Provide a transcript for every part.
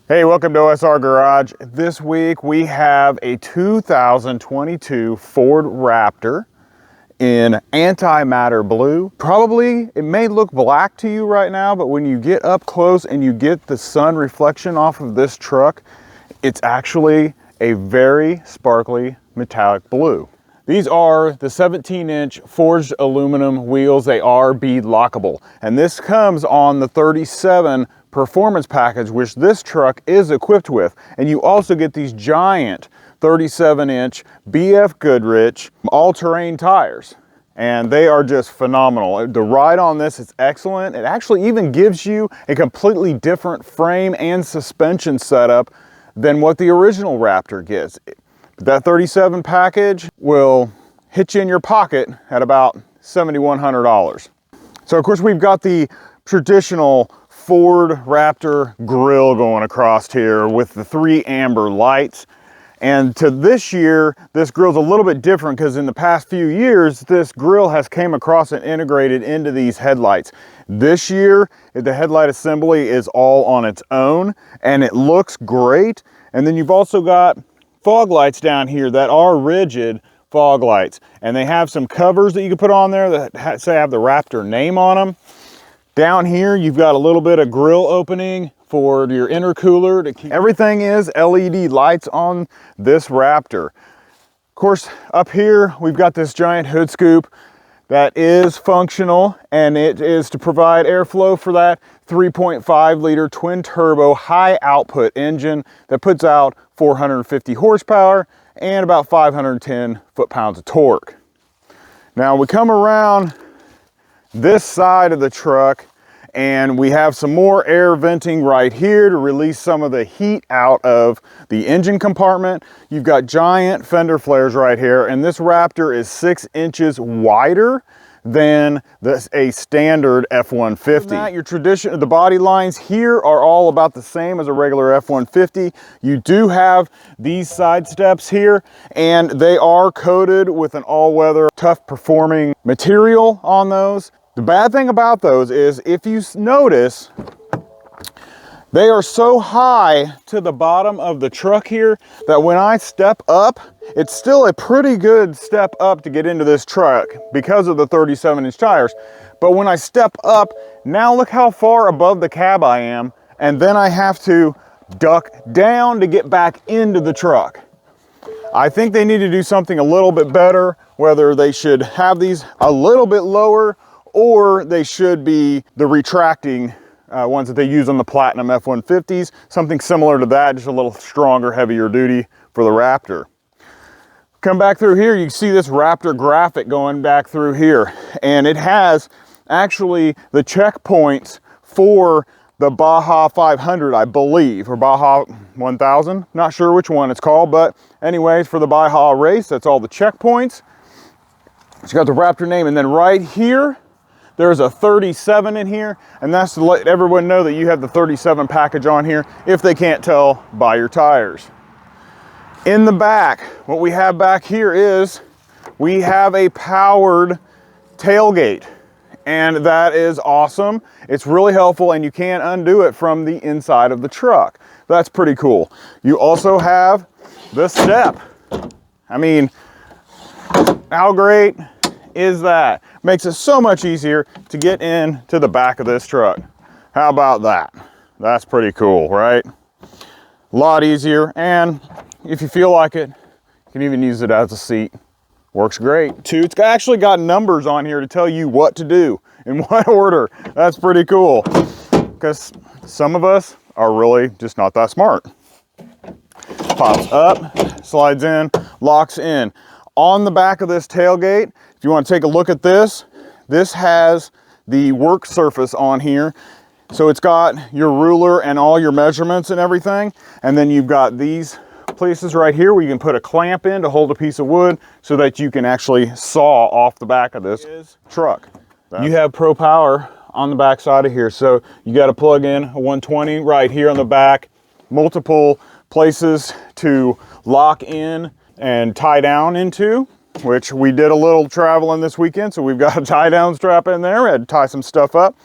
Hey, welcome to OSR Garage. This week we have a 2022 Ford Raptor in antimatter blue. Probably, it may look black to you right now, but when you get up close and you get the sun reflection off of this truck, it's actually a very sparkly metallic blue. These are the 17-inch forged aluminum wheels. They are bead lockable. And this comes on the 37 performance package, which this truck is equipped with. And you also get these giant 37-inch BF Goodrich all-terrain tires. And they are just phenomenal. The ride on this is excellent. It actually even gives you a completely different frame and suspension setup than what the original Raptor gets. That 37 package will hit you in your pocket at about $7,100. So of course we've got the traditional Ford Raptor grille going across here with the 3 amber lights. And to this year, this grille's a little bit different because in the past few years, this grille has came across and integrated into these headlights. This year, the headlight assembly is all on its own and it looks great. And then you've also got fog lights down here that are rigid fog lights, and they have some covers that you can put on there that say have the Raptor name on them. Down here you've got a little bit of grill opening for your intercooler to keep. Everything is LED lights on this Raptor. Of course, up here we've got this giant hood scoop that is functional, and it is to provide airflow for that 3.5 liter twin turbo high output engine that puts out 450 horsepower and about 510 foot-pounds of torque. Now we come around this side of the truck and we have some more air venting right here to release some of the heat out of the engine compartment. You've got giant fender flares right here, and this Raptor is 6 inches wider than a standard F-150. Your tradition, the body lines here are all about the same as a regular F-150. You do have these side steps here, and they are coated with an all-weather, tough performing material on those. The bad thing about those is, if you notice, they are so high to the bottom of the truck here that when I step up, it's still a pretty good step up to get into this truck because of the 37-inch tires. But when I step up, now look how far above the cab I am, and then I have to duck down to get back into the truck. I think they need to do something a little bit better, whether they should have these a little bit lower or they should be the retracting ones that they use on the Platinum F-150s, something similar to that, just a little stronger, heavier duty for the Raptor. Come back through here, you can see this Raptor graphic going back through here, and it has actually the checkpoints for the Baja 500, I believe, or Baja 1000, not sure which one it's called, but anyways, for the Baja race, that's all the checkpoints. It's got the Raptor name, and then right here, there's a 37 in here, and that's to let everyone know that you have the 37 package on here if they can't tell by your tires. In the back, what we have back here is we have a powered tailgate, and that is awesome. It's really helpful, and you can't undo it from the inside of the truck. That's pretty cool. You also have the step. I mean, how great is that? Makes it so much easier to get into the back of this truck. How about that? That's pretty cool, right? A lot easier, and if you feel like it, you can even use it as a seat. Works great. Too, it's actually got numbers on here to tell you what to do in what order. That's pretty cool, because some of us are really just not that smart. Pops up, slides in, locks in. On the back of this tailgate, if you want to take a look at this, this has the work surface on here. So it's got your ruler and all your measurements and everything. And then you've got these places right here where you can put a clamp in to hold a piece of wood so that you can actually saw off the back of this truck. You have Pro Power on the back side of here. So you got to plug in a 120 right here on the back, multiple places to lock in and tie down into, which we did a little traveling this weekend, so we've got a tie down strap in there. We had to tie some stuff up.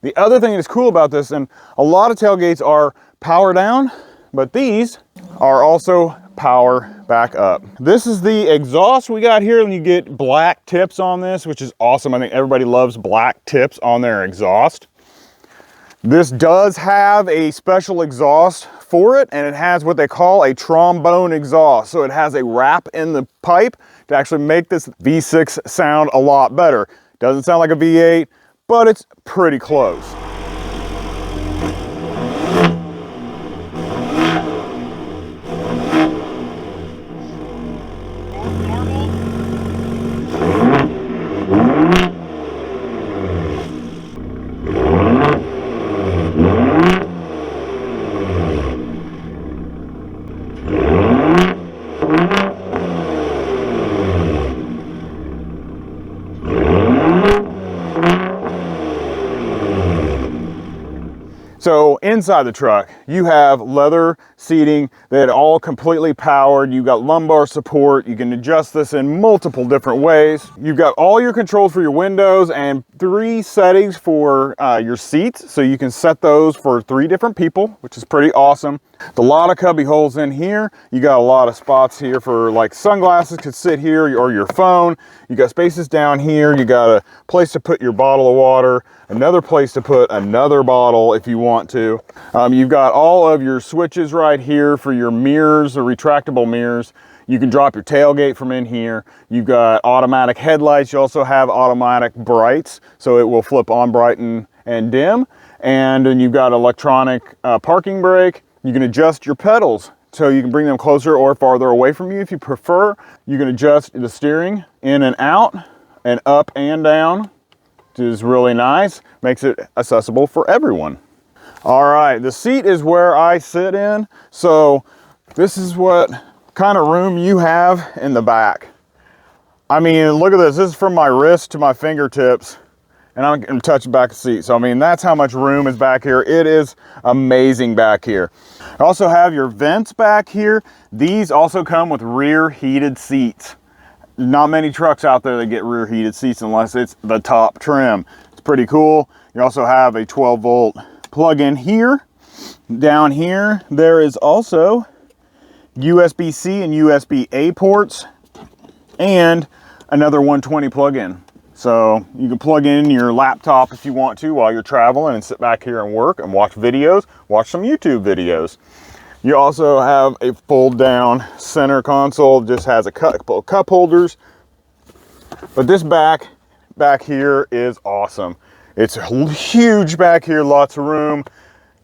The other thing that's cool about this, and a lot of tailgates are power down, but these are also power back up. This is the exhaust we got here, and you get black tips on this, which is awesome. I think everybody loves black tips on their exhaust. This does have a special exhaust for it, and it has what they call a trombone exhaust. So it has a wrap in the pipe to actually make this V6 sound a lot better. Doesn't sound like a V8, but it's pretty close. So inside the truck, you have leather seating that all completely powered. You've got lumbar support. You can adjust this in multiple different ways. You've got all your controls for your windows and 3 settings for your seats. So you can set those for 3 different people, which is pretty awesome. A lot of cubby holes in here. You got a lot of spots here for like sunglasses could sit here, or your phone. You got spaces down here. You got a place to put your bottle of water, another place to put another bottle if you want to. You've got all of your switches right here for your mirrors, or retractable mirrors. You can drop your tailgate from in here. You've got automatic headlights. You also have automatic brights, so it will flip on bright and dim. And then you've got electronic parking brake. You can adjust your pedals so you can bring them closer or farther away from you if you prefer. You can adjust the steering in and out and up and down, which is really nice. Makes it accessible for everyone. All right, the seat is where I sit in. So this is what kind of room you have in the back. I mean, look at this. This is from my wrist to my fingertips, and I'm gonna touch the back of the seat. So I mean, that's how much room is back here. It is amazing back here. I also have your vents back here. These also come with rear heated seats. Not many trucks out there that get rear heated seats unless it's the top trim. It's pretty cool. You also have a 12-volt plug-in here. Down here, there is also USB-C and USB-A ports, and another 120 plug-in. So you can plug in your laptop if you want to while you're traveling and sit back here and work and watch videos, watch some YouTube videos. You also have a fold down center console, just has a couple of cup holders. But this back here is awesome. It's huge back here, lots of room.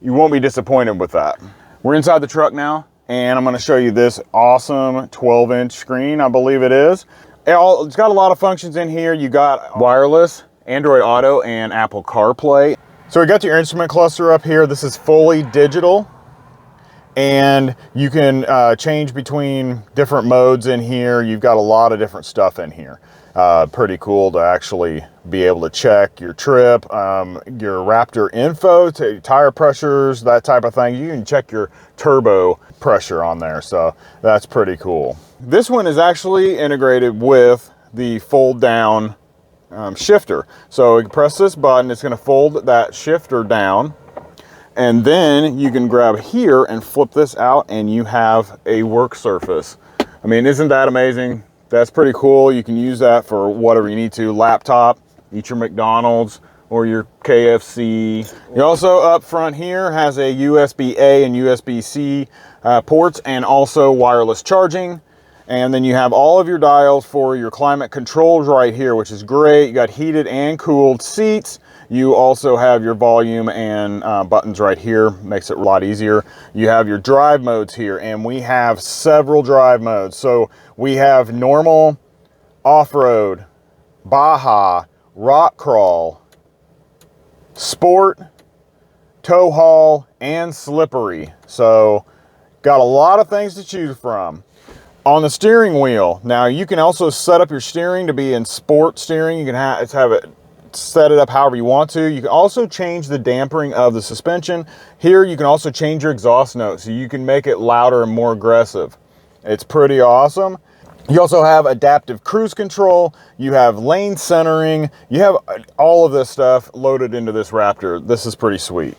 You won't be disappointed with that. We're inside the truck now, and I'm gonna show you this awesome 12-inch screen, I believe it is. It's got a lot of functions in here. You got wireless, Android Auto, and Apple CarPlay. So we got your instrument cluster up here. This is fully digital, and you can change between different modes in here. You've got a lot of different stuff in here. Pretty cool to actually be able to check your trip, your Raptor info, tire pressures, that type of thing. You can check your turbo pressure on there, so that's pretty cool. This one is actually integrated with the fold down shifter. So you can press this button, it's gonna fold that shifter down, and then you can grab here and flip this out, and you have a work surface. I mean, isn't that amazing? That's pretty cool. You can use that for whatever you need to. Laptop, eat your McDonald's or your KFC. You also up front here has a USB-A and USB-C ports, and also wireless charging. And then you have all of your dials for your climate controls right here, which is great. You got heated and cooled seats. You also have your volume and buttons right here. Makes it a lot easier. You have your drive modes here, and we have several drive modes. So we have normal, off-road, Baja, rock crawl, sport, tow haul, and slippery. So got a lot of things to choose from. On the steering wheel, now you can also set up your steering to be in sport steering. You can have it set it up however you want to. You can also change the dampering of the suspension. Here you can also change your exhaust note, so you can make it louder and more aggressive. It's pretty awesome. You also have adaptive cruise control. You have lane centering. You have all of this stuff loaded into this Raptor. This is pretty sweet.